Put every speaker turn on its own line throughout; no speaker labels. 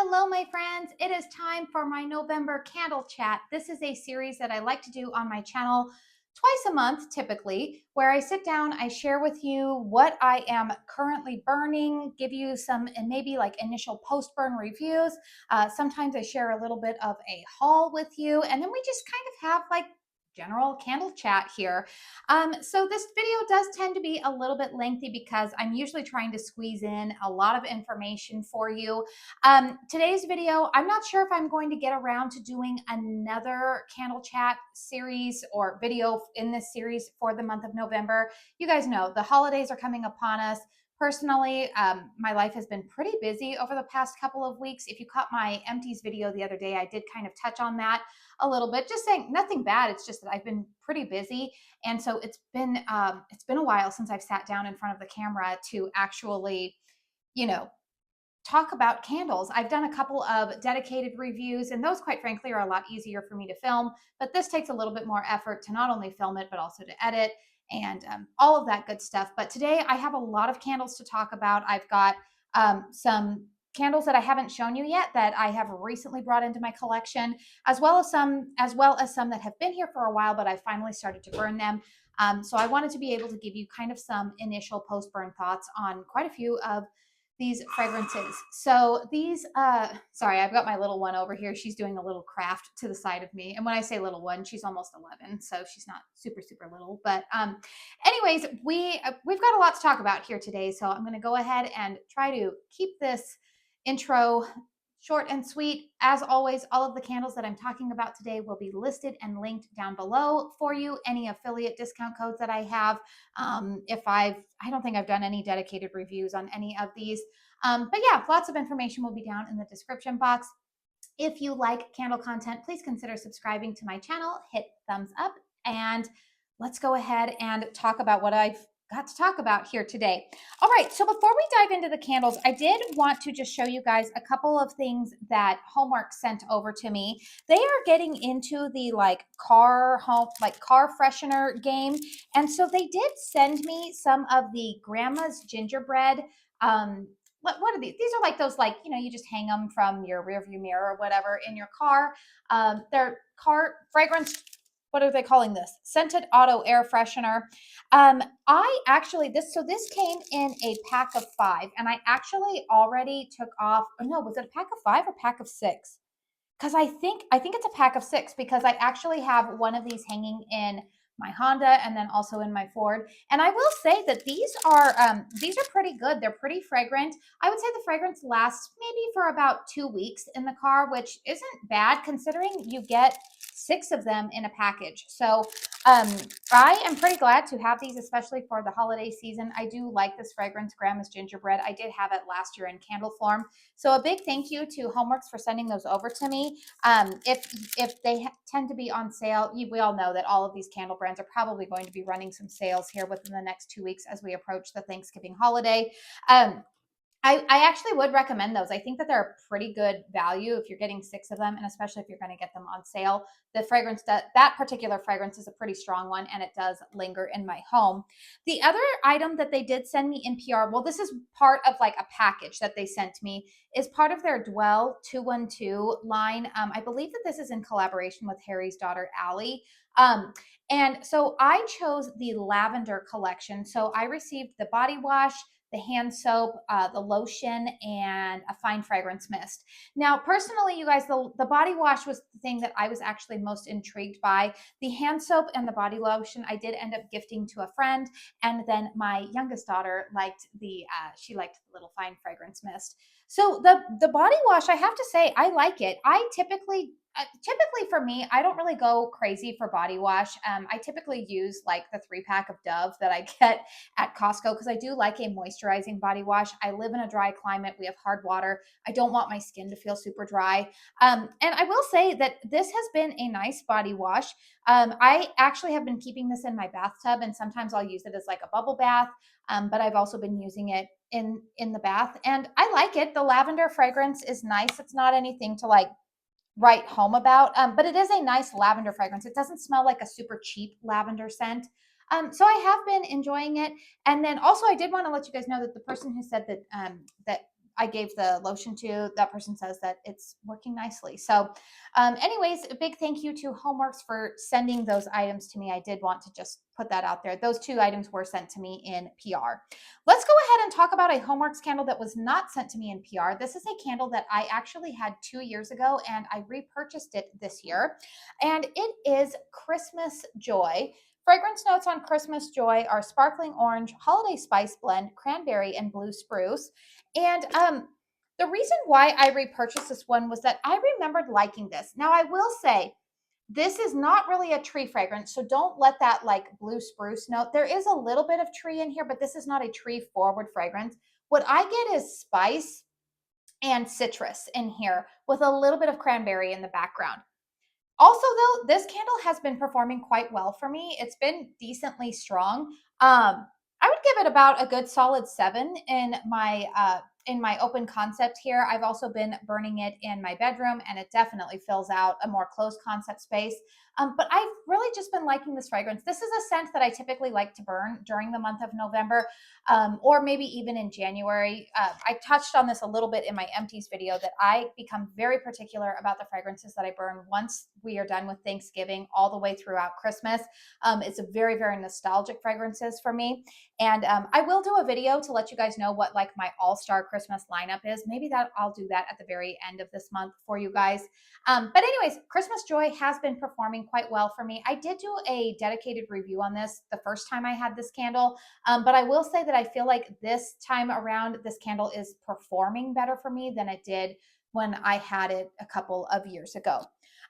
Hello, my friends. It is time for my November candle chat. This is a series that I like to do on my channel twice a month, typically, where I sit down, I share with you what I am currently burning, give you some and maybe like initial post-burn reviews. Sometimes I share a little bit of a haul with you, and then we just kind of have like general candle chat here. So this video does tend to be a little bit lengthy because I'm usually trying to squeeze in a lot of information for you. Today's video, I'm not sure if I'm going to get around to doing another candle chat series or video in this series for the month of November. You guys know the holidays are coming upon us. Personally, my life has been pretty busy over the past couple of weeks. If you caught my empties video the other day, I did kind of touch on that a little bit, just saying nothing bad. It's just that I've been pretty busy. And so it's been a while since I've sat down in front of the camera to actually, you know, talk about candles. I've done a couple of dedicated reviews, and those, quite frankly, are a lot easier for me to film. But this takes a little bit more effort to not only film it, but also to edit and all of that good stuff. But today I have a lot of candles to talk about. I've got some candles that I haven't shown you yet that I have recently brought into my collection, as well as some that have been here for a while, but I finally started to burn them. So I wanted to be able to give you kind of some initial post-burn thoughts on quite a few of these fragrances. So these, sorry, I've got my little one over here. She's doing a little craft to the side of me. And when I say little one, she's almost 11. So she's not super, super little. But anyways, we've got a lot to talk about here today. So I'm going to go ahead and try to keep this intro short and sweet. As always, all of the candles that I'm talking about today will be listed and linked down below for you. Any affiliate discount codes that I have. I don't think I've done any dedicated reviews on any of these. But yeah, lots of information will be down in the description box. If you like candle content, please consider subscribing to my channel, hit thumbs up, and let's go ahead and talk about what I've got to talk about here today. All right, so before we dive into the candles, I did want to just show you guys a couple of things that HOMEWORX sent over to me. They are getting into the car freshener game, and so they did send me some of the Grandma's Gingerbread. What are these? These are like those, you just hang them from your rearview mirror or whatever in your car. They're car fragrance. What are they calling this? Scented auto air freshener. This came in a pack of 5, and I actually already took off. Oh no, was it a pack of 5 or pack of 6? Because I think it's a pack of 6, because I actually have one of these hanging in my Honda and then also in my Ford. And I will say that these are pretty good. They're pretty fragrant. I would say the fragrance lasts maybe for about 2 weeks in the car, which isn't bad considering you get 6 of them in a package. So I am pretty glad to have these, especially for the holiday season. I do like this fragrance, Grandma's Gingerbread. I did have it last year in candle form. So a big thank you to HOMEWORX for sending those over to me. If they tend to be on sale, we all know that all of these candle brands are probably going to be running some sales here within the next 2 weeks as we approach the Thanksgiving holiday. I actually would recommend those. I think that they're a pretty good value if you're getting 6 of them, and especially if you're going to get them on sale. The fragrance, that particular fragrance is a pretty strong one, and it does linger in my home. The other item that they did send me in PR, well, this is part of like a package that they sent me, is part of their Dwell 212 line. I believe that this is in collaboration with Harry's daughter, Allie. And so I chose the Lavender collection. So I received the body wash, the hand soap, the lotion, and a fine fragrance mist. Now, personally, you guys, the body wash was the thing that I was actually most intrigued by. The hand soap and the body lotion I did end up gifting to a friend, and then my youngest daughter liked the little fine fragrance mist. So the body wash, I have to say, I like it. I typically for me, I don't really go crazy for body wash. I typically use like the 3-pack of Dove that I get at Costco, because I do like a moisturizing body wash. I live in a dry climate. We have hard water. I don't want my skin to feel super dry. And I will say that this has been a nice body wash. I actually have been keeping this in my bathtub, and sometimes I'll use it as like a bubble bath. But I've also been using it in the bath, and I like it. The lavender fragrance is nice. It's not anything to like write home about, but it is a nice lavender fragrance. It doesn't smell like a super cheap lavender scent. So I have been enjoying it. And then also I did want to let you guys know that the person who said that I gave the lotion to, that person says that it's working nicely. So anyways, a big thank you to HOMEWORX for sending those items to me. I did want to just put that out there. Those 2 items were sent to me in PR. Let's go ahead and talk about a HOMEWORX candle that was not sent to me in PR. This is a candle that I actually had 2 years ago, and I repurchased it this year. And it is Christmas Joy. Fragrance notes on Christmas Joy are sparkling orange, holiday spice blend, cranberry, and blue spruce. And the reason why I repurchased this one was that I remembered liking this. Now, I will say, this is not really a tree fragrance, so don't let that like blue spruce note. There is a little bit of tree in here, but this is not a tree forward fragrance. What I get is spice and citrus in here with a little bit of cranberry in the background. Also, though, this candle has been performing quite well for me. It's been decently strong. I would give it about a good solid 7 in my open concept here. I've also been burning it in my bedroom, and it definitely fills out a more closed concept space. But I've really just been liking this fragrance. This is a scent that I typically like to burn during the month of November, or maybe even in January. I touched on this a little bit in my empties video, that I become very particular about the fragrances that I burn once we are done with Thanksgiving all the way throughout Christmas. It's a very, very nostalgic fragrances for me. And I will do a video to let you guys know what like my all-star Christmas lineup is. Maybe that I'll do that at the very end of this month for you guys. But anyways, Christmas Joy has been performing quite well for me. I did do a dedicated review on this the first time I had this candle. But I will say that I feel like this time around, this candle is performing better for me than it did when I had it a couple of years ago.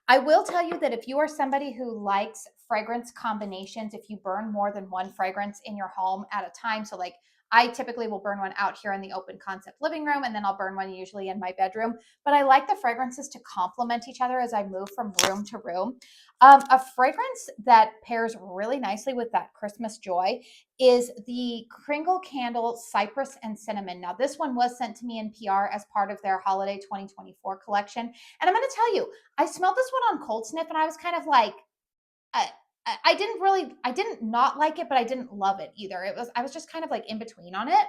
I will tell you that if you are somebody who likes fragrance combinations, if you burn more than one fragrance in your home at a time, so like I typically will burn one out here in the open concept living room, and then I'll burn one usually in my bedroom. But I like the fragrances to complement each other as I move from room to room. A fragrance that pairs really nicely with that Christmas Joy is the Kringle Candle Cypress and Cinnamon. Now, this one was sent to me in PR as part of their Holiday 2024 collection. And I'm going to tell you, I smelled this one on Cold Sniff, and I was kind of like, I didn't not like it, but I didn't love it either. I was just kind of like in between on it.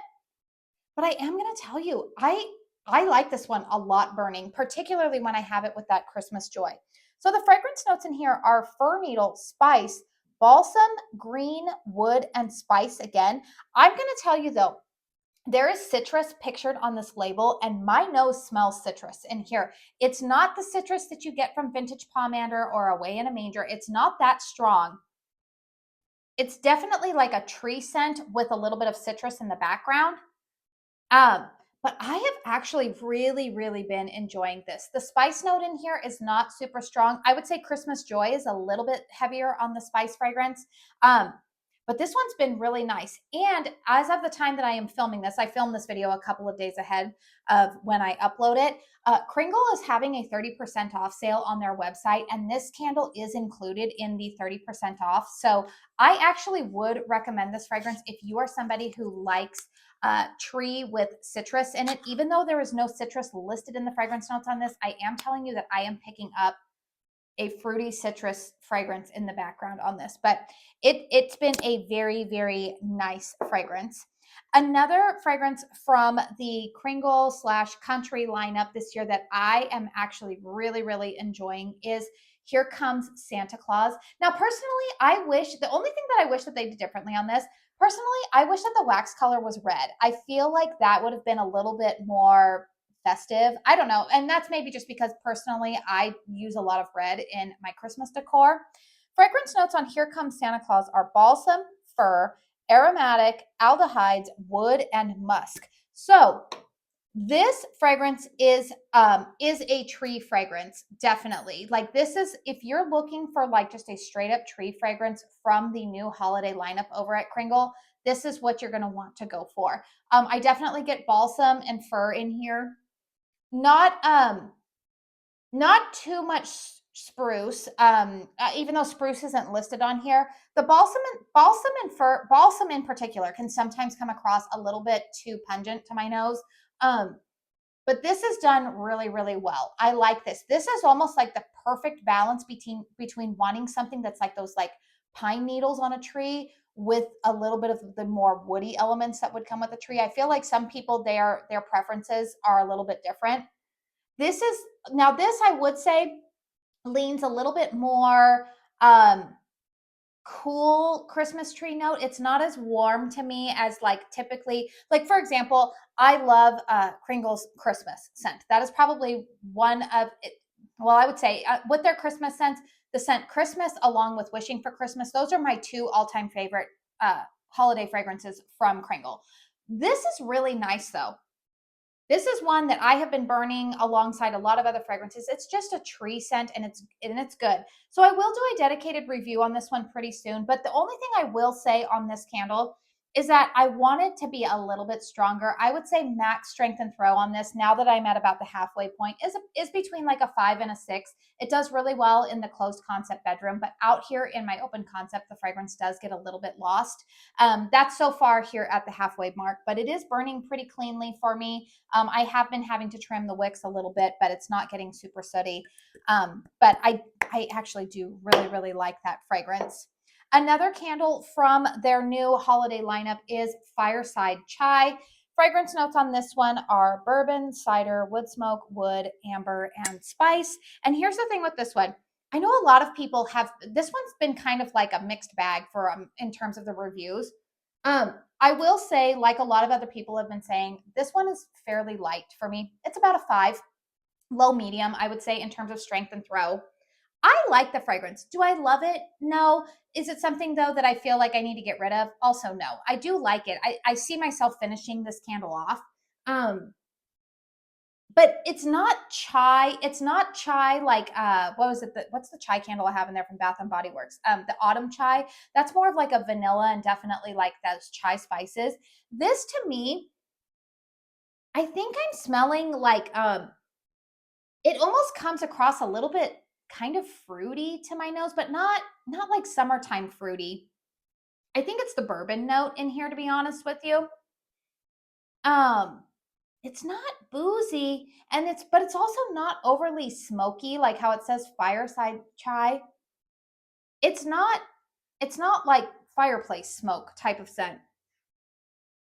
But I am going to tell you, I like this one a lot burning, particularly when I have it with that Christmas Joy. So the fragrance notes in here are fir needle, spice, balsam, green, wood, and spice again. I'm going to tell you though, there is citrus pictured on this label, and my nose smells citrus in here. It's not the citrus that you get from Vintage Pomander or Away in a Manger. It's not that strong. It's definitely like a tree scent with a little bit of citrus in the background. But I have actually really, really been enjoying this. The spice note in here is not super strong. I would say Christmas Joy is a little bit heavier on the spice fragrance. But this one's been really nice. And as of the time that I am filming this, I filmed this video a couple of days ahead of when I upload it. Kringle is having a 30% off sale on their website, and this candle is included in the 30% off. So I actually would recommend this fragrance if you are somebody who likes tree with citrus in it. Even though there is no citrus listed in the fragrance notes on this, I am telling you that I am picking up a fruity citrus fragrance in the background on this, but it's been a very, very nice fragrance. Another fragrance from the Kringle / Country lineup this year that I am actually really, really enjoying is Here Comes Santa Claus. Now, personally, the only thing that I wish that they did differently on this, personally, I wish that the wax color was red. I feel like that would have been a little bit more festive. I don't know. And that's maybe just because personally I use a lot of red in my Christmas decor. Fragrance notes on Here Comes Santa Claus are balsam, fir, aromatic, aldehydes, wood, and musk. So this fragrance is a tree fragrance, definitely. Like this is, if you're looking for like just a straight up tree fragrance from the new holiday lineup over at Kringle, this is what you're going to want to go for. I definitely get balsam and fir in here. Not too much spruce, even though spruce isn't listed on here. The balsam and fir, balsam in particular, can sometimes come across a little bit too pungent to my nose. But this is done really, really well. I like this. This is almost like the perfect balance between wanting something that's like those like pine needles on a tree with a little bit of the more woody elements that would come with a tree. I feel like some people, their preferences are a little bit different. This is, now this I would say leans a little bit more cool Christmas tree note. It's not as warm to me as like typically, like for example, I love Kringle's Christmas scent. That is probably one of it. Well, I would say with their Christmas scents, the scent Christmas along with Wishing for Christmas, those are my two all-time favorite holiday fragrances from Kringle. This is really nice though. This is one that I have been burning alongside a lot of other fragrances. It's just a tree scent and it's good. So I will do a dedicated review on this one pretty soon. But the only thing I will say on this candle is that I want it to be a little bit stronger. I would say max strength and throw on this, now that I'm at about the halfway point, is between like a 5 and a 6. It does really well in the closed concept bedroom, but out here in my open concept, the fragrance does get a little bit lost. That's so far here at the halfway mark, but it is burning pretty cleanly for me. I have been having to trim the wicks a little bit, but it's not getting super sooty. But I actually do really, really like that fragrance. Another candle from their new holiday lineup is Fireside Chai. Fragrance notes on this one are bourbon, cider, wood smoke, wood, amber, and spice. And here's the thing with this one. I know a lot of people have, this one's been kind of like a mixed bag for in terms of the reviews. I will say, like a lot of other people have been saying, this one is fairly light for me. It's about a 5, low medium, I would say, in terms of strength and throw. I like the fragrance. Do I love it? No. Is it something though that I feel like I need to get rid of? Also, no. I do like it. I see myself finishing this candle off. But it's not chai. It's not chai like what was it? What's the chai candle I have in there from Bath and Body Works? The autumn chai. That's more of like a vanilla and definitely like those chai spices. This to me, I think I'm smelling like it almost comes across a little bit kind of fruity to my nose, but not like summertime fruity. I think it's the bourbon note in here, to be honest with you. It's not boozy, and but it's also not overly smoky, like how it says Fireside Chai. It's not like fireplace smoke type of scent.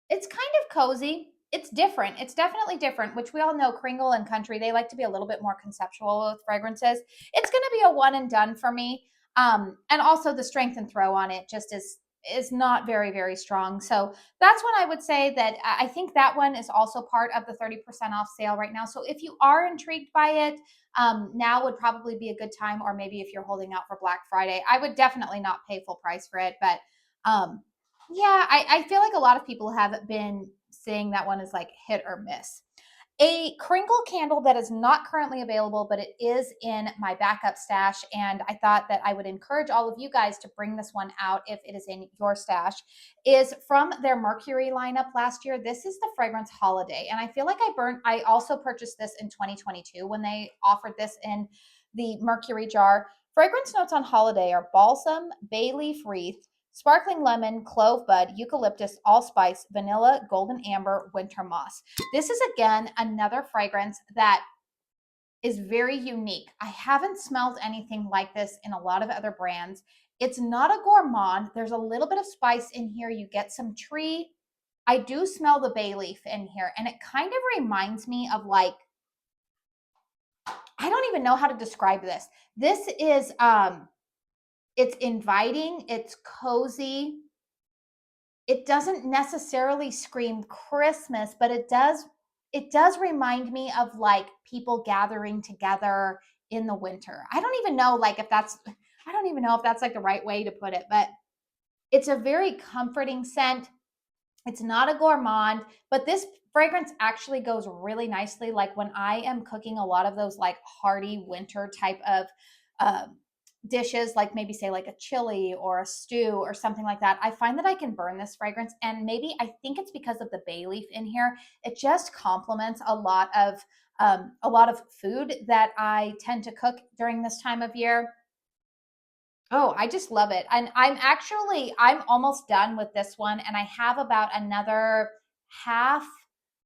It's kind of cozy. It's different. It's definitely different, which we all know Kringle and Country, they like to be a little bit more conceptual with fragrances. It's going to be a one and done for me. And also the strength and throw on it just is not very, very strong. So that's when I would say that I think that one is also part of the 30% off sale right now. So if you are intrigued by it, now would probably be a good time, or maybe if you're holding out for Black Friday. I would definitely not pay full price for it, but yeah, I feel like a lot of people have been saying that one is like hit or miss. A Kringle candle that is not currently available, but it is in my backup stash, and I thought that I would encourage all of you guys to bring this one out if it is in your stash, is from their Mercury lineup last year. This is the fragrance Holiday, and I feel like I also purchased this in 2022 when they offered this in the Mercury jar. Fragrance notes on Holiday are balsam, bay leaf wreath, sparkling lemon, clove bud, eucalyptus, allspice, vanilla, golden amber, winter moss. This is again another fragrance that is very unique. I haven't smelled anything like this in a lot of other brands. It's not a gourmand. There's a little bit of spice in here. You get some tree. I do smell the bay leaf in here, and it kind of reminds me of like, I don't even know how to describe this. This is it's inviting, it's cozy. It doesn't necessarily scream Christmas, but it does remind me of like people gathering together in the winter. I don't even know like if that's like the right way to put it, but it's a very comforting scent. It's not a gourmand, but this fragrance actually goes really nicely like when I am cooking a lot of those like hearty winter type of dishes, like maybe say like a chili or a stew or something like that. I find that I can burn this fragrance, and maybe I think it's because of the bay leaf in here. It just complements a lot of food that I tend to cook during this time of year. Oh, I just love it. And I'm almost done with this one, and I have about another half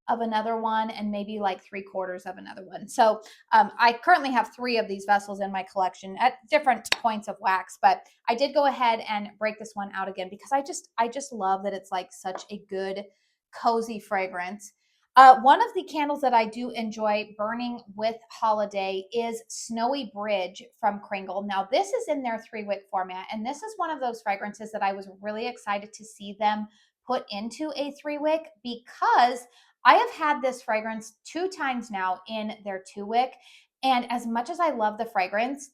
of another one and maybe like 3/4 of another one. So I currently have 3 of these vessels in my collection at different points of wax, but I did go ahead and break this one out again because I just love that it's like such a good, cozy fragrance. One of the candles that I do enjoy burning with holiday is Snowy Bridge from Kringle. Now, this is in their 3-wick format, and this is one of those fragrances that I was really excited to see them put into a 3-wick because I have had this fragrance 2 times now in their 2-wick. And as much as I love the fragrance,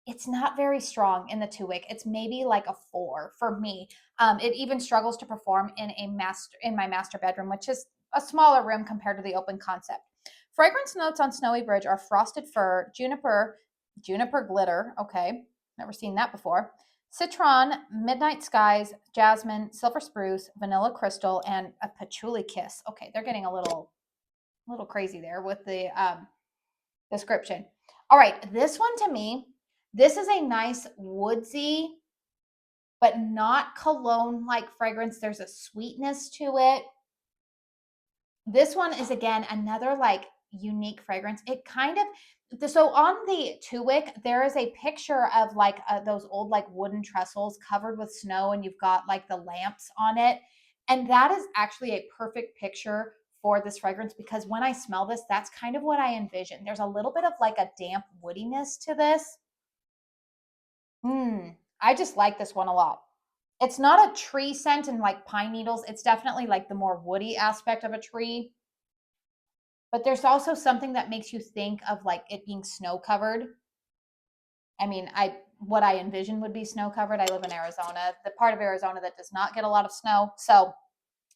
it's not very strong in the 2-wick. It's maybe like a 4 for me. It even struggles to perform in my master bedroom, which is a smaller room compared to the open concept. Fragrance notes on Snowy Bridge are frosted fir, juniper glitter. Okay, never seen that before. Citron, midnight skies, jasmine, silver spruce, vanilla crystal, and a patchouli kiss. Okay, they're getting a little crazy there with the description. All right, this one to me, this is a nice woodsy, but not cologne-like fragrance. There's a sweetness to it. This one is, again, another like unique fragrance. It kind of, so on the 2-wick, there is a picture of like those old like wooden trestles covered with snow, and you've got like the lamps on it. And that is actually a perfect picture for this fragrance because when I smell this, that's kind of what I envision. There's a little bit of like a damp woodiness to this. I just like this one a lot. It's not a tree scent and like pine needles. It's definitely like the more woody aspect of a tree. But there's also something that makes you think of like it being snow covered. I mean, what I envision would be snow covered. I live in Arizona, the part of Arizona that does not get a lot of snow. So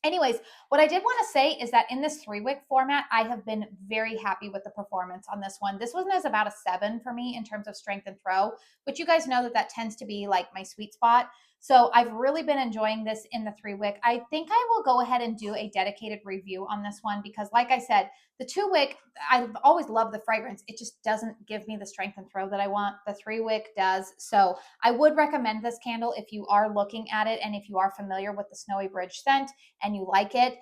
anyways, what I did want to say is that in this 3-wick format, I have been very happy with the performance on this one. This one is about a 7 for me in terms of strength and throw, which you guys know that that tends to be like my sweet spot. So I've really been enjoying this in the 3-wick. I think I will go ahead and do a dedicated review on this one because like I said, the 2-wick, I've always loved the fragrance. It just doesn't give me the strength and throw that I want. The 3-wick does. So I would recommend this candle if you are looking at it and if you are familiar with the Snowy Bridge scent and you like it,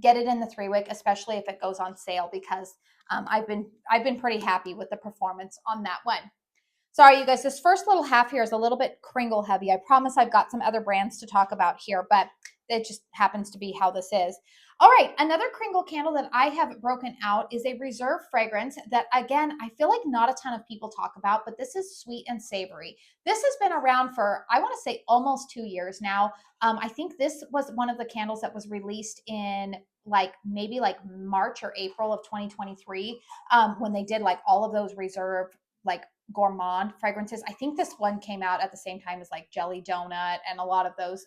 get it in the 3-wick, especially if it goes on sale because I've been pretty happy with the performance on that one. Sorry, you guys, this first little half here is a little bit Kringle heavy. I promise I've got some other brands to talk about here, but it just happens to be how this is. All right, another Kringle candle that I have broken out is a reserve fragrance that, again, I feel like not a ton of people talk about, but this is Sweet and Savory. This has been around for, I want to say, almost 2 years now. I think this was one of the candles that was released in like maybe like March or April of 2023 when they did like all of those reserve like gourmand fragrances. I think this one came out at the same time as like Jelly Donut and a lot of those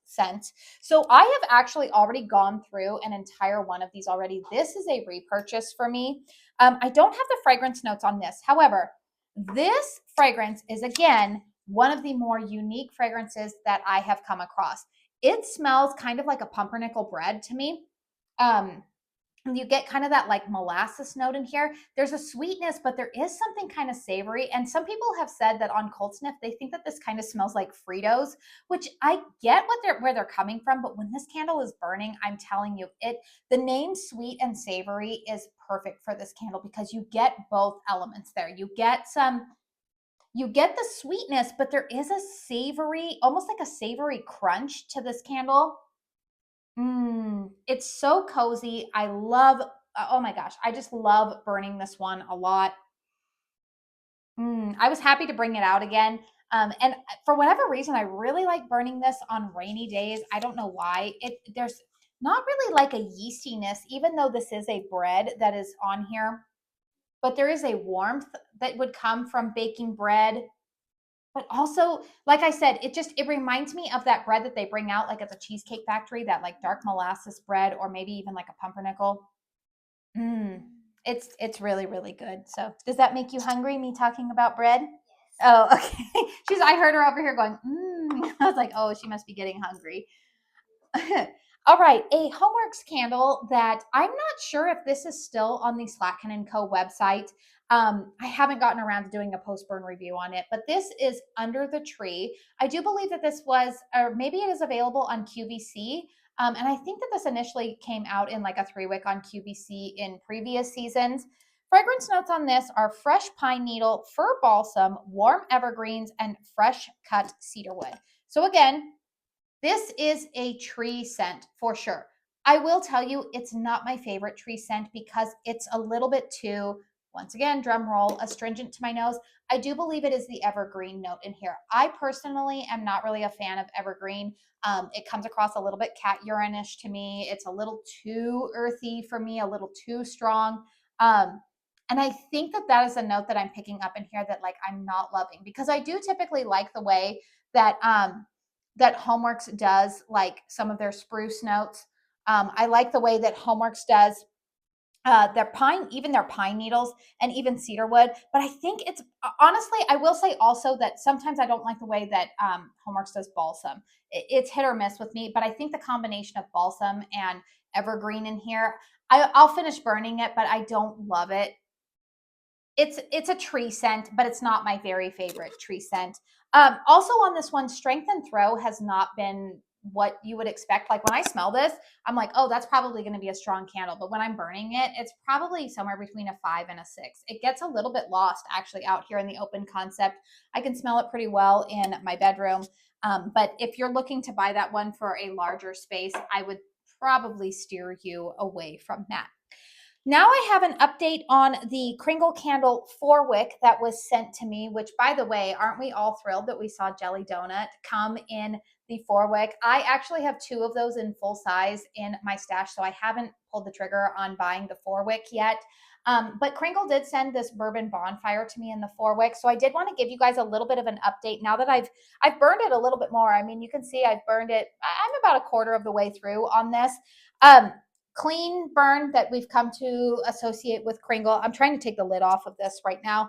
scents. So I have actually already gone through an entire one of these already. This is a repurchase for me. I don't have the fragrance notes on this. However, this fragrance is, again, one of the more unique fragrances that I have come across. It smells kind of like a pumpernickel bread to me. You get kind of that like molasses note in here. There's a sweetness, but there is something kind of savory. And some people have said that on Cold Sniff, they think that this kind of smells like Fritos, which I get where they're coming from. But when this candle is burning, I'm telling you, the name Sweet and Savory is perfect for this candle because you get both elements there. You get the sweetness, but there is a savory, almost like a savory crunch to this candle. It's so cozy. I love, oh my gosh, I just love burning this one a lot. I was happy to bring it out again. And for whatever reason, I really like burning this on rainy days. I don't know why. There's not really like a yeastiness, even though this is a bread that is on here, but there is a warmth that would come from baking bread. But also, like I said, it reminds me of that bread that they bring out like at the Cheesecake Factory, that like dark molasses bread, or maybe even like a pumpernickel. It's really, really good. So does that make you hungry, me talking about bread? Oh, okay. I heard her over here going, I was like, oh, she must be getting hungry. All right, a HOMEWORX candle that I'm not sure if this is still on the Slatkin & Co. website. I haven't gotten around to doing a post-burn review on it, but this is Under the Tree. I do believe that this was, or maybe it is available on QVC. And I think that this initially came out in like a 3-wick on QVC in previous seasons. Fragrance notes on this are fresh pine needle, fir balsam, warm evergreens, and fresh cut cedarwood. So again, this is a tree scent for sure. I will tell you, it's not my favorite tree scent because it's a little bit too, once again, drum roll, astringent to my nose. I do believe it is the evergreen note in here. I personally am not really a fan of evergreen. It comes across a little bit cat urine-ish to me. It's a little too earthy for me, a little too strong. And I think that that is a note that I'm picking up in here that like I'm not loving, because I do typically like the way that that HOMEWORX does like some of their spruce notes. I like the way that HOMEWORX does their pine, even their pine needles and even cedarwood. But I think it's honestly, I will say also that sometimes I don't like the way that HOMEWORX does balsam. It's hit or miss with me, but I think the combination of balsam and evergreen in here, I'll finish burning it, but I don't love it. It's a tree scent, but it's not my very favorite tree scent. Also on this one, strength and throw has not been what you would expect. Like when I smell this, I'm like, oh, that's probably going to be a strong candle. But when I'm burning it, it's probably somewhere between a 5 and a 6. It gets a little bit lost actually out here in the open concept. I can smell it pretty well in my bedroom. But if you're looking to buy that one for a larger space, I would probably steer you away from that. Now I have an update on the Kringle candle 4-wick that was sent to me, which by the way, aren't we all thrilled that we saw Jelly Donut come in the 4-wick? I actually have 2 of those in full size in my stash, so I haven't pulled the trigger on buying the 4-wick yet. But Kringle did send this Bourbon Bonfire to me in the 4-wick, so I did want to give you guys a little bit of an update now that I've burned it a little bit more. I mean, you can see I've burned it. I'm about a quarter of the way through on this. Clean burn that we've come to associate with Kringle. I'm trying to take the lid off of this right now.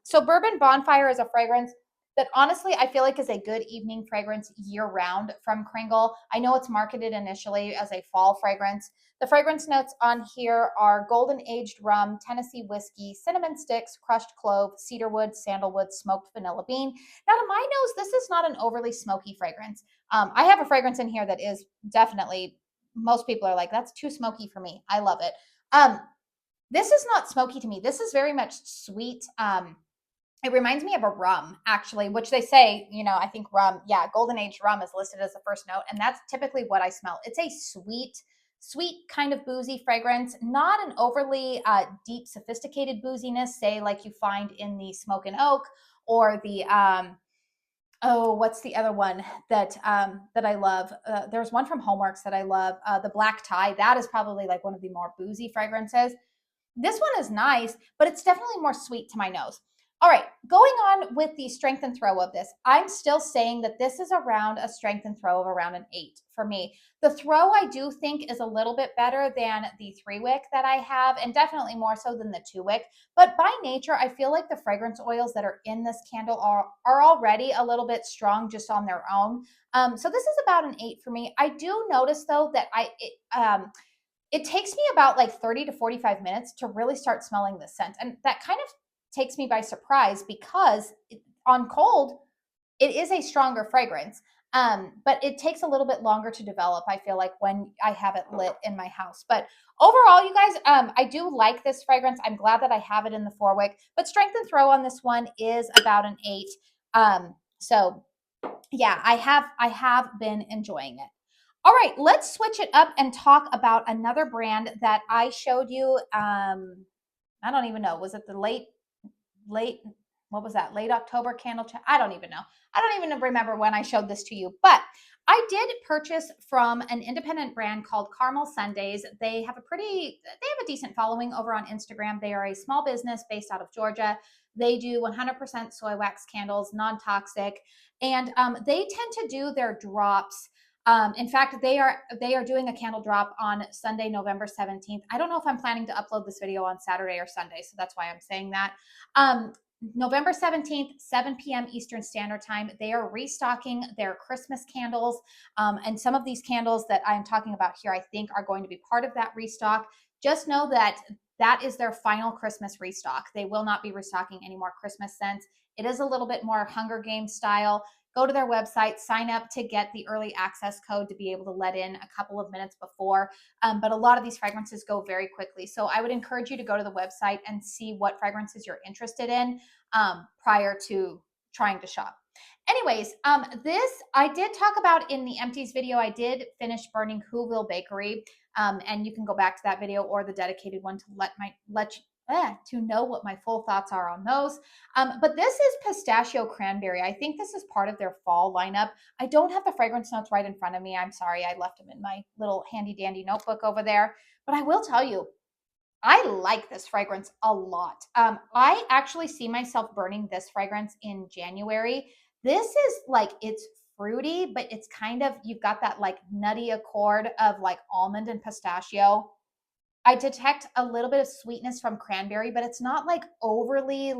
So Bourbon Bonfire is a fragrance that honestly I feel like is a good evening fragrance year round from Kringle. I know it's marketed initially as a fall fragrance. The fragrance notes on here are golden aged rum, Tennessee whiskey, cinnamon sticks, crushed clove, cedarwood, sandalwood, smoked vanilla bean. Now to my nose, this is not an overly smoky fragrance. I have a fragrance in here that is definitely, most people are like, that's too smoky for me. I love it. This is not smoky to me. This is very much sweet. It reminds me of a rum, actually, which they say, you know, I think rum, yeah, golden aged rum is listed as the first note, and that's typically what I smell. It's a sweet kind of boozy fragrance, not an overly deep, sophisticated booziness, say like you find in the Smoke and Oak or the oh, what's the other one that that I love? There's one from HOMEWORX that I love. The Black Tie. That is probably like one of the more boozy fragrances. This one is nice, but it's definitely more sweet to my nose. All right, going on with the strength and throw of this, I'm still saying that this is around a strength and throw of around an 8 for me. The throw I do think is a little bit better than the 3-wick that I have, and definitely more so than the 2-wick. But by nature, I feel like the fragrance oils that are in this candle are already a little bit strong just on their own. So this is about an 8 for me. I do notice though that it takes me about like 30 to 45 minutes to really start smelling the scent. And that kind of takes me by surprise because on cold, it is a stronger fragrance. But it takes a little bit longer to develop, I feel like, when I have it lit in my house. But overall, you guys, I do like this fragrance. I'm glad that I have it in the 4-wick. But strength and throw on this one is about an 8. So yeah, I have been enjoying it. All right, let's switch it up and talk about another brand that I showed you. I don't even know. Was it the late, what was that? Late October candle chat? I don't even know. I don't even remember when I showed this to you, but I did purchase from an independent brand called Caramel Sundays. They have a decent following over on Instagram. They are a small business based out of Georgia. They do 100% soy wax candles, non-toxic, and they tend to do their drops. In fact, they are doing a candle drop on Sunday, November 17th. I don't know if I'm planning to upload this video on Saturday or Sunday, so that's why I'm saying that. November 17th, 7 p.m. Eastern Standard Time. They are restocking their Christmas candles. And some of these candles that I'm talking about here, I think are going to be part of that restock. Just know that that is their final Christmas restock. They will not be restocking any more Christmas scents. It is a little bit more Hunger Games style. go to their website, sign up to get the early access code to be able to let in a couple of minutes before. But a lot of these fragrances go very quickly. So I would encourage you to go to the website and see what fragrances you're interested in prior to trying to shop. Anyways, this I did talk about in the empties video. I did finish burning Whoville Bakery, and you can go back to that video or the dedicated one to to know what my full thoughts are on those. But this is Pistachio Cranberry. I think this is part of their fall lineup. I don't have the fragrance notes right in front of me. I'm sorry, I left them in my little handy dandy notebook over there. But I will tell you, I like this fragrance a lot. I actually see myself burning this fragrance in January. This is like, it's fruity, but it's kind of, you've got that like nutty accord of like almond and pistachio. I detect a little bit of sweetness from cranberry, but it's not like overly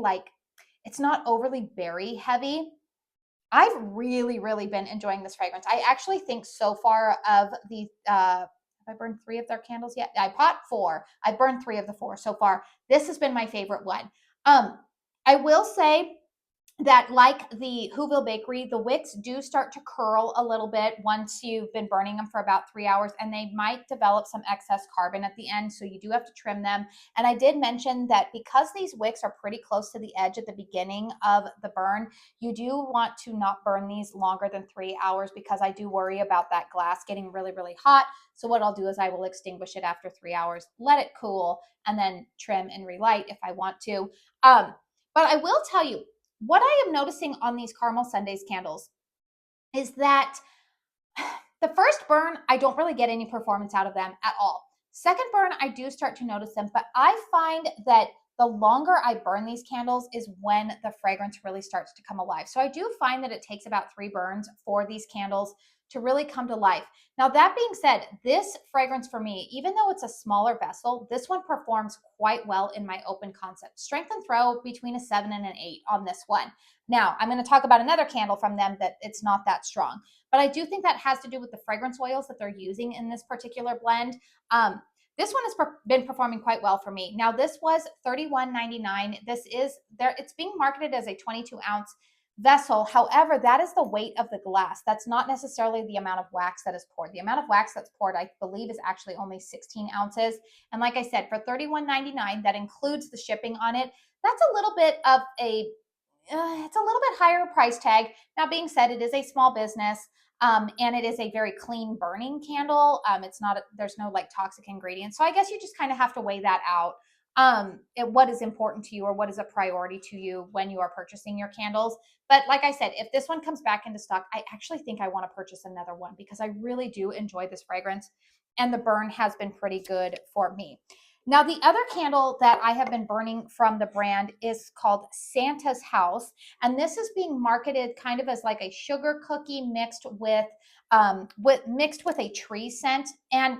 it's not overly berry heavy. I've really, really been enjoying this fragrance. I actually think so far of the, have I burned 3 of their candles yet? I bought 4. I burned 3 of the 4 so far. This has been my favorite one. I will say that, like the Whoville Bakery, the wicks do start to curl a little bit once you've been burning them for about 3 hours, and they might develop some excess carbon at the end, so you do have to trim them. And I did mention that because these wicks are pretty close to the edge at the beginning of the burn, you do want to not burn these longer than 3 hours, because I do worry about that glass getting really, really hot. So what I'll do is I will extinguish it after 3 hours, let it cool, and then trim and relight if I want to. But I will tell you, what I am noticing on these Caramel Sundays candles is that the first burn, I don't really get any performance out of them at all. Second burn, I do start to notice them, but I find that the longer I burn these candles is when the fragrance really starts to come alive. So I do find that it takes about 3 burns for these candles to really come to life. Now, that being said, this fragrance for me, even though it's a smaller vessel, this one performs quite well in my open concept. Strength and throw between a 7 and an 8 on this one. Now, I'm going to talk about another candle from them that it's not that strong, but I do think that has to do with the fragrance oils that they're using in this particular blend. This one has been performing quite well for me. Now, this was $31.99. This is there. It's being marketed as a 22-ounce vessel. However, that is the weight of the glass. That's not necessarily the amount of wax that is poured. The amount of wax that's poured, I believe, is actually only 16 ounces. And like I said, for $31.99, that includes the shipping on it. That's a little bit of a it's a little bit higher price tag. Now, being said, it is a small business, and it is a very clean burning candle. It's not, there's no like toxic ingredients. So I guess you just kind of have to weigh that out. What is important to you or what is a priority to you when you are purchasing your candles. But like I said, if this one comes back into stock, I actually think I want to purchase another one because I really do enjoy this fragrance, and the burn has been pretty good for me. Now, the other candle that I have been burning from the brand is called Santa's House. And this is being marketed kind of as like a sugar cookie mixed with a tree scent. And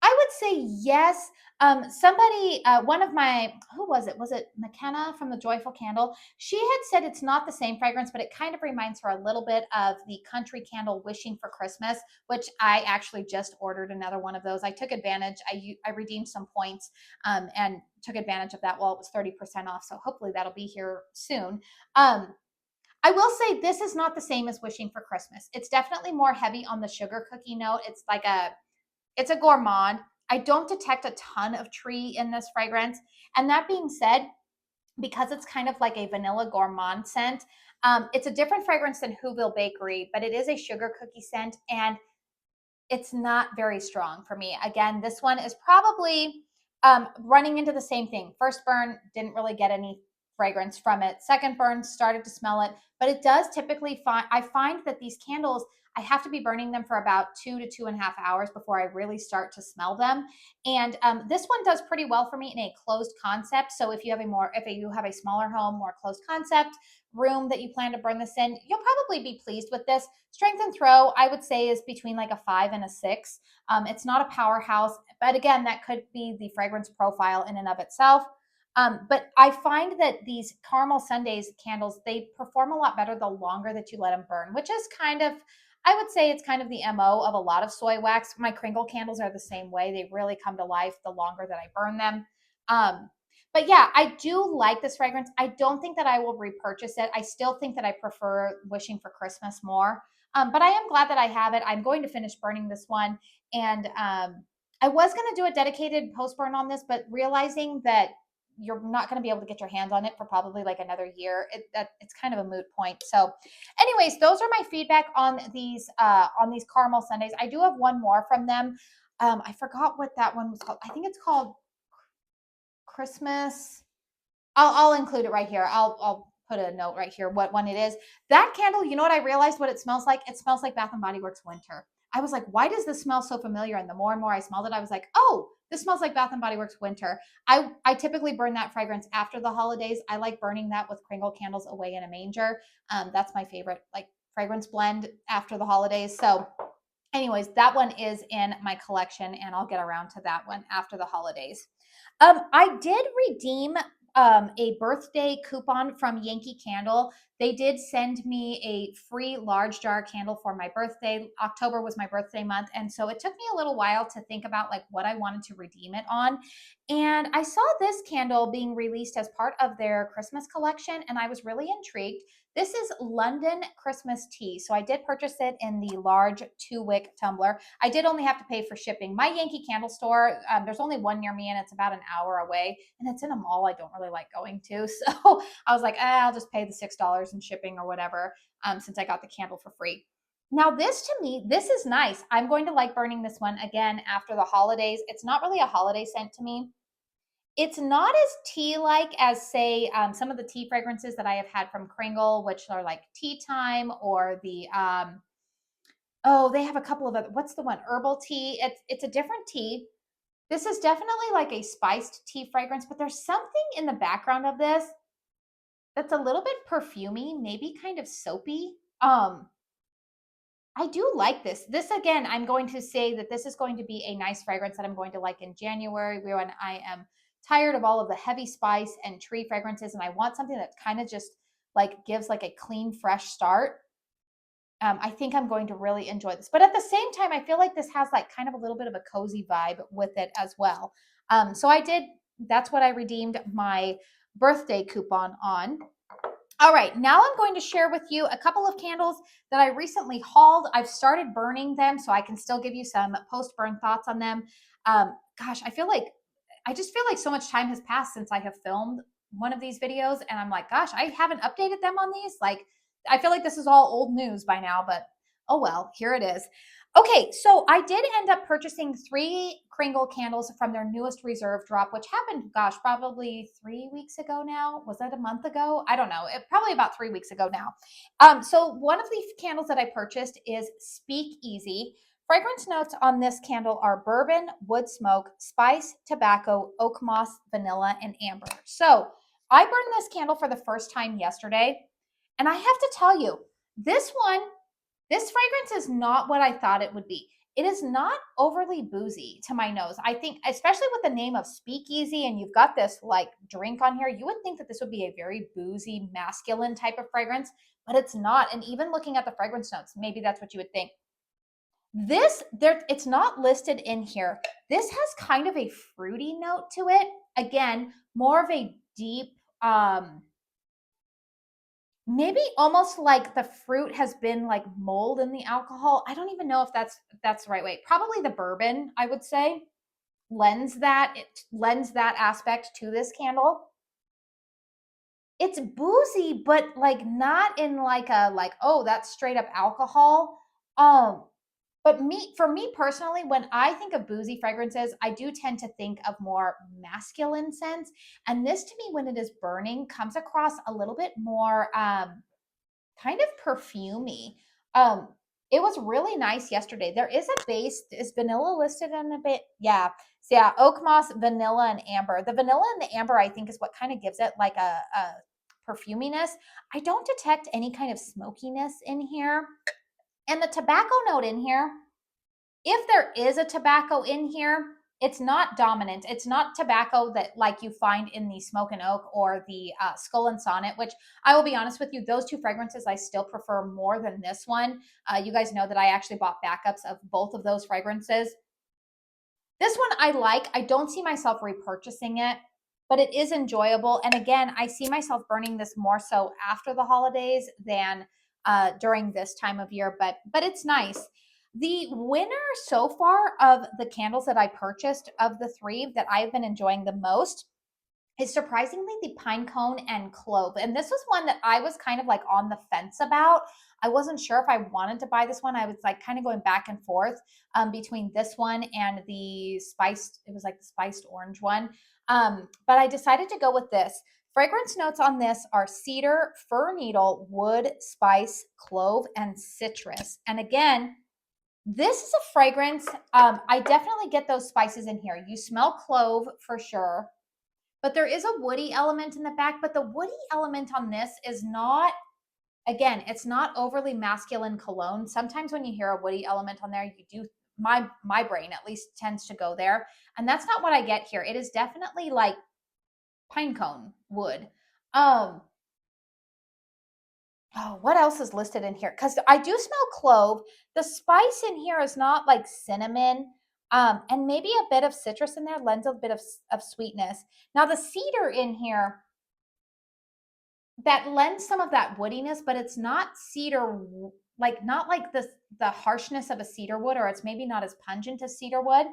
I would say yes. Somebody, one of my, who was it? Was it McKenna from the Joyful Candle? She had said it's not the same fragrance, but it kind of reminds her a little bit of the country candle Wishing for Christmas, which I actually just ordered another one of those. I took advantage. I redeemed some points and took advantage of that while it was 30% off. So hopefully that'll be here soon. I will say this is not the same as Wishing for Christmas. It's definitely more heavy on the sugar cookie note. It's a gourmand. I don't detect a ton of tree in this fragrance. And that being said, because it's kind of like a vanilla gourmand scent, it's a different fragrance than Whoville Bakery, but it is a sugar cookie scent, and it's not very strong for me. Again, this one is probably running into the same thing. First burn, didn't really get any fragrance from it. Second burn, started to smell it, but it does typically I find that these candles, I have to be burning them for about 2 to 2.5 hours before I really start to smell them. And this one does pretty well for me in a closed concept. So if you have a smaller home, more closed concept room that you plan to burn this in, you'll probably be pleased with this. Strength and throw, I would say, is between like a 5 and a 6. It's not a powerhouse, but again, that could be the fragrance profile in and of itself. But I find that these Caramel Sundays candles, they perform a lot better the longer that you let them burn, which is kind of, I would say it's kind of the MO of a lot of soy wax. My Kringle candles are the same way. They really come to life the longer that I burn them. But yeah, I do like this fragrance. I don't think that I will repurchase it. I still think that I prefer Wishing for Christmas more. But I am glad that I have it. I'm going to finish burning this one. And I was going to do a dedicated post burn on this, but realizing that you're not going to be able to get your hands on it for probably like another year, it's kind of a moot point. So anyways, those are my feedback on these caramel sundaes. I do have one more from them. I forgot what that one was called. I think it's called Christmas. I'll include it right here. I'll put a note right here what one it is. That candle, you know what I realized what it smells like? It smells like Bath and Body Works Winter. I was like, why does this smell so familiar? And the more and more I smelled it, I was like, oh, this smells like Bath and Body Works Winter. I typically burn that fragrance after the holidays. I like burning that with Kringle candles away in a manger. That's my favorite like fragrance blend after the holidays. So anyways, that one is in my collection and I'll get around to that one after the holidays. I did redeem a birthday coupon from Yankee Candle. They did send me a free large jar candle for my birthday. October was my birthday month. And so it took me a little while to think about like what I wanted to redeem it on. And I saw this candle being released as part of their Christmas collection. And I was really intrigued. This is London Christmas Tea. So I did purchase it in the large 2-wick tumbler. I did only have to pay for shipping. My Yankee Candle store, there's only one near me and it's about an hour away. And it's in a mall I don't really like going to. So I was like, I'll just pay the $6 in shipping or whatever since I got the candle for free. Now this to me, this is nice. I'm going to like burning this one again after the holidays. It's not really a holiday scent to me. It's not as tea-like as, say, some of the tea fragrances that I have had from Kringle, which are like Tea Time or the, oh, they have a couple of other, what's the one? Herbal tea. It's a different tea. This is definitely like a spiced tea fragrance, but there's something in the background of this that's a little bit perfumey, maybe kind of soapy. I do like this. This, again, I'm going to say that this is going to be a nice fragrance that I'm going to like in January when I am tired of all of the heavy spice and tree fragrances and I want something that kind of just like gives like a clean, fresh start. I think I'm going to really enjoy this. But at the same time, I feel like this has like kind of a little bit of a cozy vibe with it as well. So that's what I redeemed my birthday coupon on. All right, now I'm going to share with you a couple of candles that I recently hauled. I've started burning them so I can still give you some post-burn thoughts on them. Gosh, I just feel like so much time has passed since I have filmed one of these videos and I'm like, gosh, I haven't updated them on these. Like, I feel like this is all old news by now, but oh well, here it is. Okay, so I did end up purchasing 3 Kringle candles from their newest reserve drop, which happened, gosh, probably 3 weeks ago now. Was that a month ago? I don't know. Probably about 3 weeks ago now. So one of the candles that I purchased is Speakeasy. Fragrance notes on this candle are bourbon, wood smoke, spice, tobacco, oak moss, vanilla, and amber. So I burned this candle for the first time yesterday, and I have to tell you, this fragrance is not what I thought it would be. It is not overly boozy to my nose. I think, especially with the name of Speakeasy, and you've got this like drink on here, you would think that this would be a very boozy, masculine type of fragrance, but it's not. And even looking at the fragrance notes, maybe that's what you would think. It's not listed in here. This has kind of a fruity note to it. Again, more of a deep, maybe almost like the fruit has been like mold in the alcohol. I don't even know if that's the right way. Probably the bourbon, I would say, lends that aspect to this candle. It's boozy, but like not in like oh, that's straight up alcohol. But for me personally, when I think of boozy fragrances, I do tend to think of more masculine scents. And this to me, when it is burning, comes across a little bit more kind of perfumey. It was really nice yesterday. There is a base. Is vanilla listed in a bit? Yeah. So yeah, oak moss, vanilla, and amber. The vanilla and the amber, I think, is what kind of gives it like a perfuminess. I don't detect any kind of smokiness in here. And the tobacco note in here, if there is a tobacco in here, it's not dominant. It's not tobacco that like you find in the Smoke and Oak or the Skull and Sonnet, which I will be honest with you, those 2 fragrances I still prefer more than this one. You guys know that I actually bought backups of both of those fragrances. This one I like. I don't see myself repurchasing it. but it is enjoyable. And again, I see myself burning this more so after the holidays than during this time of year, but it's nice. The winner so far of the candles that I purchased, of the three that I've been enjoying the most, is surprisingly the Pinecone and Clove. And this was one that I was kind of like on the fence about. I wasn't sure if I wanted to buy this one. I was like kind of going back and forth between this one and the spiced, it was like the spiced orange one. But I decided to go with this. Fragrance notes on this are cedar, fir needle, wood, spice, clove, and citrus. And again, this is a fragrance. I definitely get those spices in here. You smell clove for sure, but there is a woody element in the back. But the woody element on this is not, again, it's not overly masculine cologne. Sometimes when you hear a woody element on there, you do, my brain at least tends to go there. And that's not what I get here. It is definitely like pinecone wood. Oh, what else is listed in here? Because I do smell clove. The spice in here is not like cinnamon. And maybe a bit of citrus in there lends a bit of sweetness. Now the cedar in here, that lends some of that woodiness, but it's not cedar, like not like the harshness of a cedar wood, or it's maybe not as pungent as cedar wood.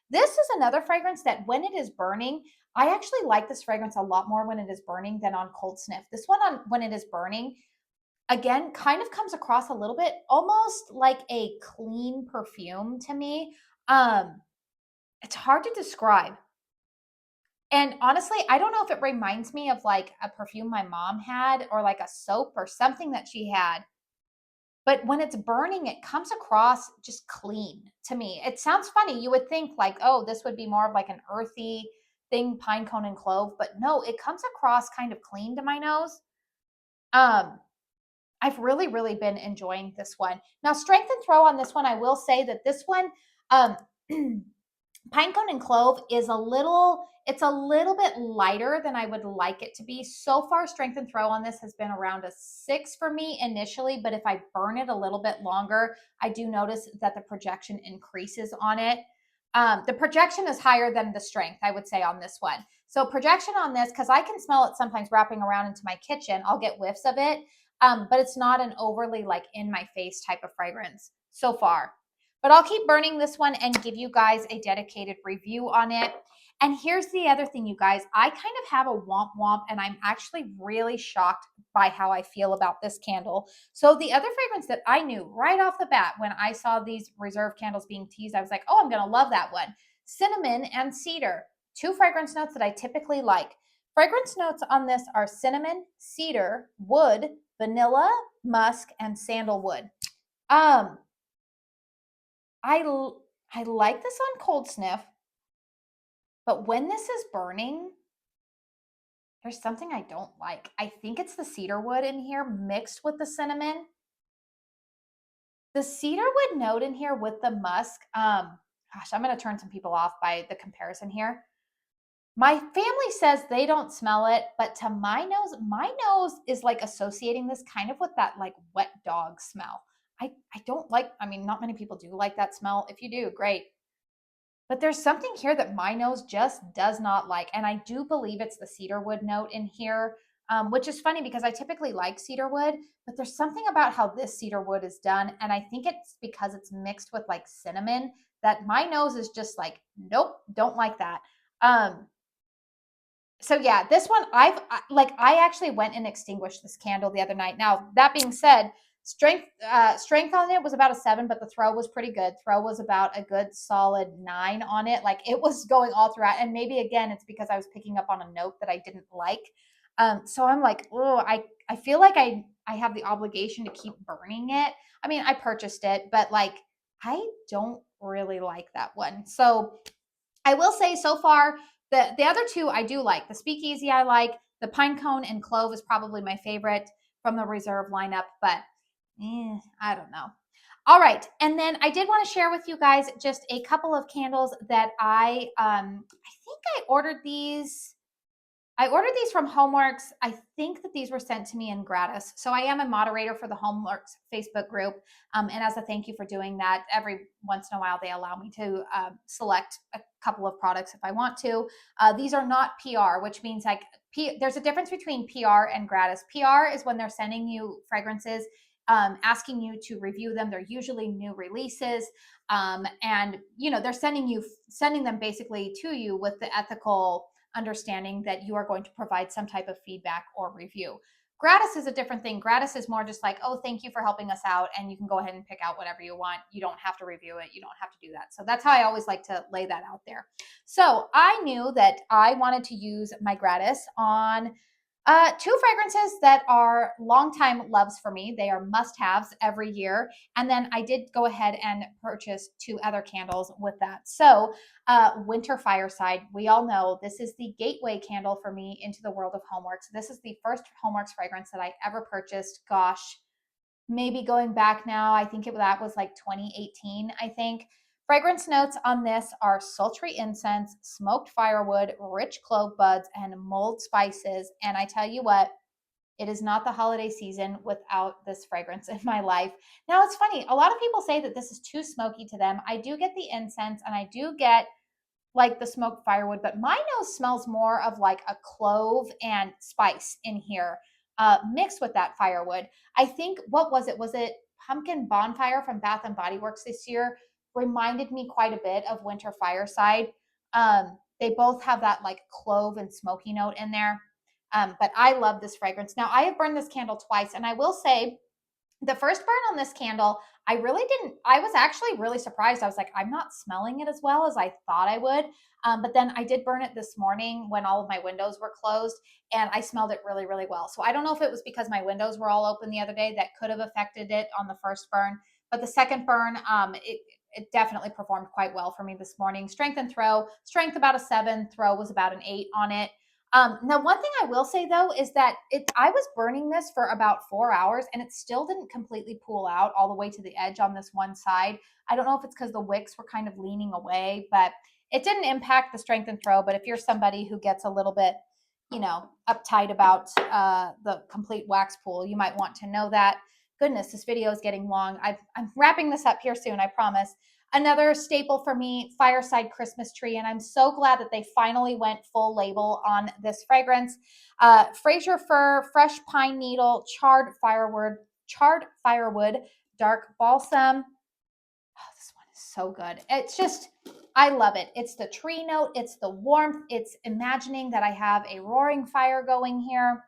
This is another fragrance that when it is burning, I actually like this fragrance a lot more when it is burning than on cold sniff. This one on when it is burning, again, kind of comes across a little bit almost like a clean perfume to me. It's hard to describe. And honestly, I don't know if it reminds me of like a perfume my mom had, or like a soap or something that she had. But when it's burning, it comes across just clean to me. It sounds funny. You would think like, oh, this would be more of like an earthy thing, pinecone and clove. But no, it comes across kind of clean to my nose. I've really, really been enjoying this one. Now, strength and throw on this one, I will say that this one, Pinecone and Clove is it's a little bit lighter than I would like it to be. So far, strength and throw on this has been around a 6 for me initially, but if I burn it a little bit longer, I do notice that the projection increases on it. The projection is higher than the strength, I would say, on this one. So projection on this, because I can smell it sometimes wrapping around into my kitchen, I'll get whiffs of it, but it's not an overly like in my face type of fragrance so far. But I'll keep burning this one and give you guys a dedicated review on it. And here's the other thing, you guys. I kind of have a womp womp, and I'm actually really shocked by how I feel about this candle. So the other fragrance that I knew right off the bat when I saw these reserve candles being teased, I was like, oh, I'm going to love that one. Cinnamon and cedar, two fragrance notes that I typically like. Fragrance notes on this are cinnamon, cedar, wood, vanilla, musk, and sandalwood. I like this on cold sniff, but when this is burning, there's something I don't like. I think it's the cedar wood in here mixed with the cinnamon. The cedar wood note in here with the musk, gosh, I'm going to turn some people off by the comparison here. My family says they don't smell it, but to my nose is like associating this kind of with that like wet dog smell. I don't like, I mean, not many people do like that smell. If you do, great. But there's something here that my nose just does not like. And I do believe it's the cedarwood note in here, which is funny because I typically like cedarwood, but there's something about how this cedarwood is done. And I think it's because it's mixed with like cinnamon that my nose is just like, nope, don't like that. So yeah, this one I actually went and extinguished this candle the other night. Now, that being said, strength on it was about a 7, but the throw was pretty good. Throw was about a good solid 9 on it. Like it was going all throughout. And maybe again, it's because I was picking up on a note that I didn't like. So I'm like, oh, I feel like I have the obligation to keep burning it. I mean, I purchased it, but like I don't really like that one. So I will say so far, the other two I do like. The Speakeasy I like. The Pinecone and Clove is probably my favorite from the reserve lineup, but I don't know. All right, and then I did want to share with you guys just a couple of candles that I think I ordered these I ordered these from HOMEWORX. I think that these were sent to me in gratis. So I am a moderator for the HOMEWORX Facebook group. And as a thank you for doing that, every once in a while they allow me to select a couple of products if I want to. These are not PR, which means like there's a difference between PR and gratis. PR is when they're sending you fragrances, asking you to review them. They're usually new releases. And they're sending them basically to you with the ethical understanding that you are going to provide some type of feedback or review. Gratis is a different thing. Gratis is more just like, oh, thank you for helping us out, and you can go ahead and pick out whatever you want. You don't have to review it. You don't have to do that. So that's how I always like to lay that out there. So I knew that I wanted to use my gratis on two fragrances that are longtime loves for me. They are must-haves every year. And then I did go ahead and purchase two other candles with that. So Winter Fireside, we all know this is the gateway candle for me into the world of HOMEWORX. This is the first HOMEWORX fragrance that I ever purchased. Gosh, maybe going back now, I think that was like 2018, I think. Fragrance notes on this are sultry incense, smoked firewood, rich clove buds, and mulled spices. And I tell you what, it is not the holiday season without this fragrance in my life. Now, it's funny. A lot of people say that this is too smoky to them. I do get the incense and I do get like the smoked firewood, but my nose smells more of like a clove and spice in here, mixed with that firewood. I think, what was it? Was it Pumpkin Bonfire from Bath and Body Works this year? Reminded me quite a bit of Winter Fireside. They both have that like clove and smoky note in there. But I love this fragrance. Now, I have burned this candle twice, and I will say the first burn on this candle, I was actually really surprised. I was like, I'm not smelling it as well as I thought I would. But then I did burn it this morning when all of my windows were closed, and I smelled it really, really well. So I don't know if it was because my windows were all open the other day that could have affected it on the first burn. But the second burn, it definitely performed quite well for me this morning. Strength and throw, strength about a 7, throw was about an 8 on it. Now, one thing I will say though is that I was burning this for about 4 hours and it still didn't completely pool out all the way to the edge on this one side. I don't know if it's because the wicks were kind of leaning away, but it didn't impact the strength and throw. But if you're somebody who gets a little bit, uptight about the complete wax pool, you might want to know that. Goodness, this video is getting long. I'm wrapping this up here soon, I promise. Another staple for me, Fireside Christmas Tree, and I'm so glad that they finally went full label on this fragrance. Fraser Fir, Fresh Pine Needle, Charred Firewood, Dark Balsam. Oh, this one is so good. It's just, I love it. It's the tree note, it's the warmth, it's imagining that I have a roaring fire going here.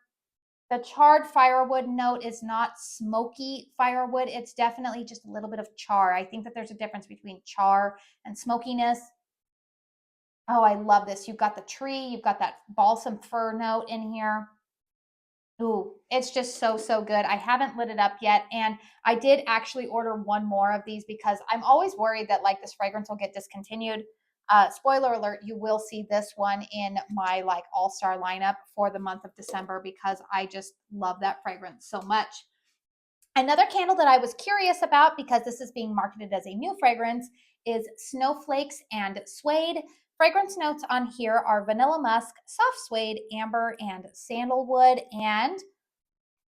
The charred firewood note is not smoky firewood. It's definitely just a little bit of char. I think that there's a difference between char and smokiness. Oh, I love this. You've got the tree. You've got that balsam fir note in here. Ooh, it's just so, so good. I haven't lit it up yet. And I did actually order one more of these because I'm always worried that like this fragrance will get discontinued. Spoiler alert, you will see this one in my like all-star lineup for the month of December because I just love that fragrance so much. Another candle that I was curious about because this is being marketed as a new fragrance is Snowflakes and Suede. Fragrance notes on here are vanilla musk, soft suede, amber, and sandalwood. And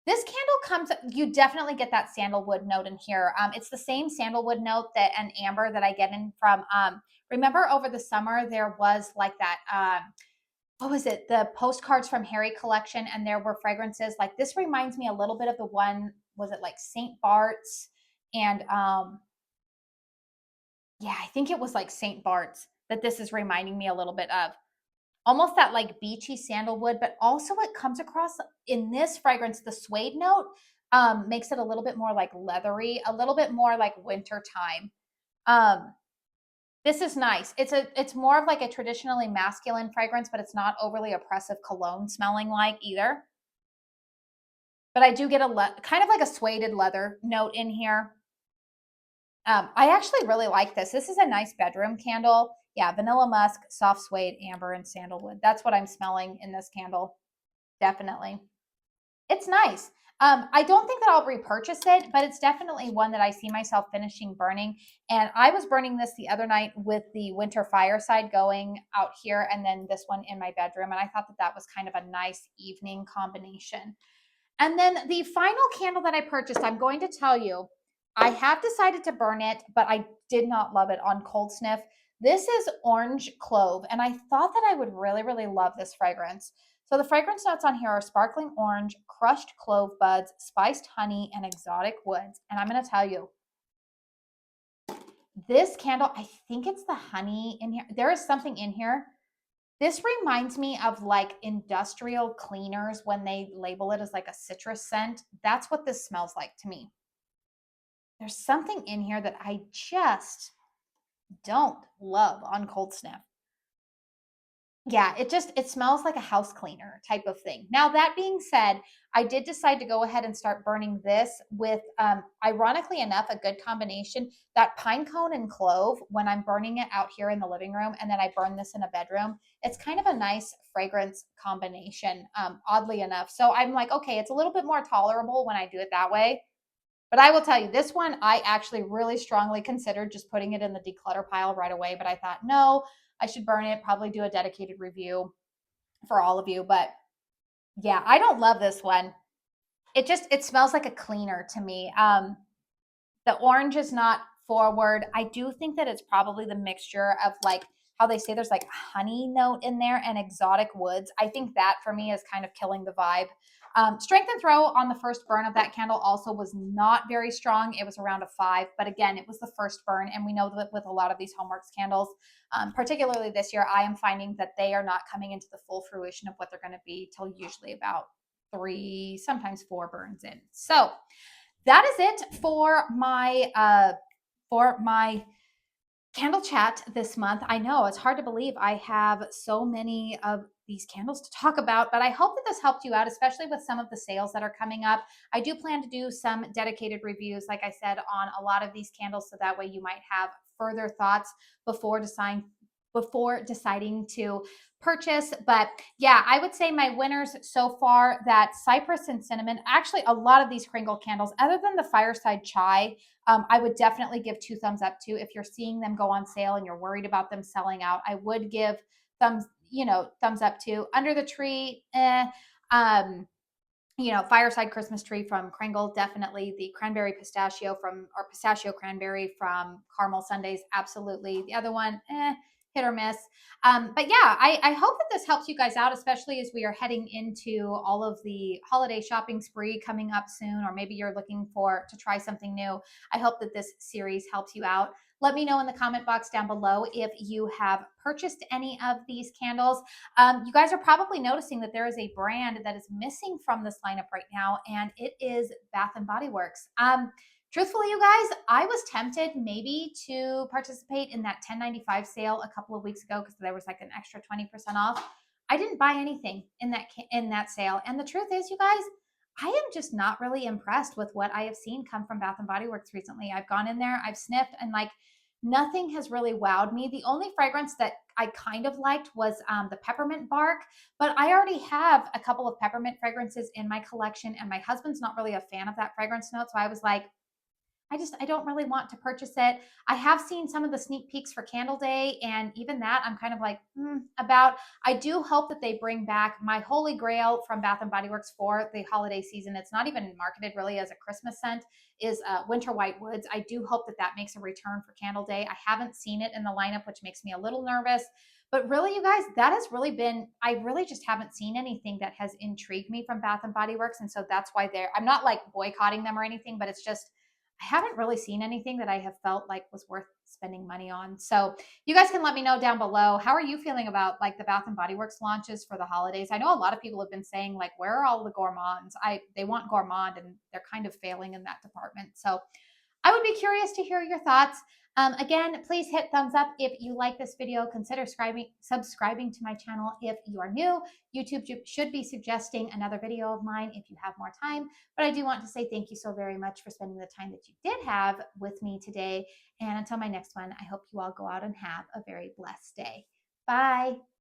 this candle you definitely get that sandalwood note in here. It's the same sandalwood note and amber that I get in from, remember over the summer, there was like that, what was it? The postcards from Harry collection. And there were fragrances like this reminds me a little bit of the one, was it like St. Bart's? And yeah, I think it was like St. Bart's that this is reminding me a little bit of. Almost that like beachy sandalwood, but also it comes across in this fragrance, the suede note makes it a little bit more like leathery, a little bit more like winter time. This is nice. It's more of like a traditionally masculine fragrance, but it's not overly oppressive cologne smelling like either. But I do get kind of like a suede leather note in here. I actually really like this. This is a nice bedroom candle. Yeah, vanilla musk, soft suede, amber, and sandalwood. That's what I'm smelling in this candle. Definitely. It's nice. I don't think that I'll repurchase it, but it's definitely one that I see myself finishing burning. And I was burning this the other night with the winter fireside going out here, and then this one in my bedroom. And I thought that that was kind of a nice evening combination. And then the final candle that I purchased, I'm going to tell you, I have decided to burn it, but I did not love it on cold sniff. This is Orange Clove, and I thought that I would really, really love this fragrance. So the fragrance notes on here are sparkling orange, crushed clove buds, spiced honey, and exotic woods. And I'm going to tell you, this candle, I think it's the honey in here. There is something in here. This reminds me of like industrial cleaners when they label it as like a citrus scent. That's what this smells like to me. There's something in here that I just don't love on cold sniff. Yeah, it smells like a house cleaner type of thing. Now, that being said, I did decide to go ahead and start burning this with, ironically enough, a good combination. That Pinecone and Clove, when I'm burning it out here in the living room, and then I burn this in a bedroom, it's kind of a nice fragrance combination, oddly enough. So I'm like, okay, it's a little bit more tolerable when I do it that way. But I will tell you, this one I actually really strongly considered just putting it in the declutter pile right away. But I thought, no, I should burn it, probably do a dedicated review for all of you. But yeah, I don't love this one. It smells like a cleaner to me. The orange is not forward. I do think that it's probably the mixture of like how they say there's like honey note in there and exotic woods. I think that for me is kind of killing the vibe. Strength and throw on the first burn of that candle also was not very strong. It was around a 5, but again, it was the first burn. And we know that with a lot of these HOMEWORX candles, particularly this year, I am finding that they are not coming into the full fruition of what they're going to be till usually about 3, sometimes 4 burns in. So that is it for my candle chat this month. I know it's hard to believe I have so many of these candles to talk about, but I hope that this helped you out, especially with some of the sales that are coming up. I do plan to do some dedicated reviews, like I said, on a lot of these candles, so that way you might have further thoughts before deciding to purchase. But yeah, I would say my winners so far, that Cypress and Cinnamon, actually a lot of these Kringle candles, other than the Fireside Chai, I would definitely give 2 thumbs up to. If you're seeing them go on sale and you're worried about them selling out, I would give thumbs up to. Under the Tree, Fireside Christmas Tree from Kringle, definitely. The Cranberry Pistachio or Pistachio Cranberry from Caramel Sundays, absolutely. The other one, hit or miss. But yeah, I hope that this helps you guys out, especially as we are heading into all of the holiday shopping spree coming up soon, or maybe you're looking to try something new. I hope that this series helps you out. Let me know in the comment box down below if you have purchased any of these candles. You guys are probably noticing that there is a brand that is missing from this lineup right now, and it is Bath and Body Works. Truthfully, you guys, I was tempted maybe to participate in that $10.95 sale a couple of weeks ago because there was like an extra 20% off. I didn't buy anything in that sale, and the truth is, you guys, I am just not really impressed with what I have seen come from Bath and Body Works recently. I've gone in there, I've sniffed, and like nothing has really wowed me. The only fragrance that I kind of liked was the peppermint bark, but I already have a couple of peppermint fragrances in my collection, and my husband's not really a fan of that fragrance note. So I was like, I don't really want to purchase it. I have seen some of the sneak peeks for Candle Day, and even that I'm kind of like about. I do hope that they bring back my holy grail from Bath and Body Works for the holiday season. It's not even marketed really as a Christmas scent, is Winter White Woods. I do hope that that makes a return for Candle Day. I haven't seen it in the lineup, which makes me a little nervous. But really, you guys, that has really been, I really just haven't seen anything that has intrigued me from Bath and Body Works. And so that's why I'm not like boycotting them or anything, but it's just, I haven't really seen anything that I have felt like was worth spending money on. So you guys can let me know down below. How are you feeling about like the Bath and Body Works launches for the holidays? I know a lot of people have been saying like, where are all the gourmands? They want gourmand, and they're kind of failing in that department. So I would be curious to hear your thoughts. Again, please hit thumbs up if you like this video. Consider subscribing to my channel if you are new. YouTube should be suggesting another video of mine if you have more time. But I do want to say thank you so very much for spending the time that you did have with me today. And until my next one, I hope you all go out and have a very blessed day. Bye.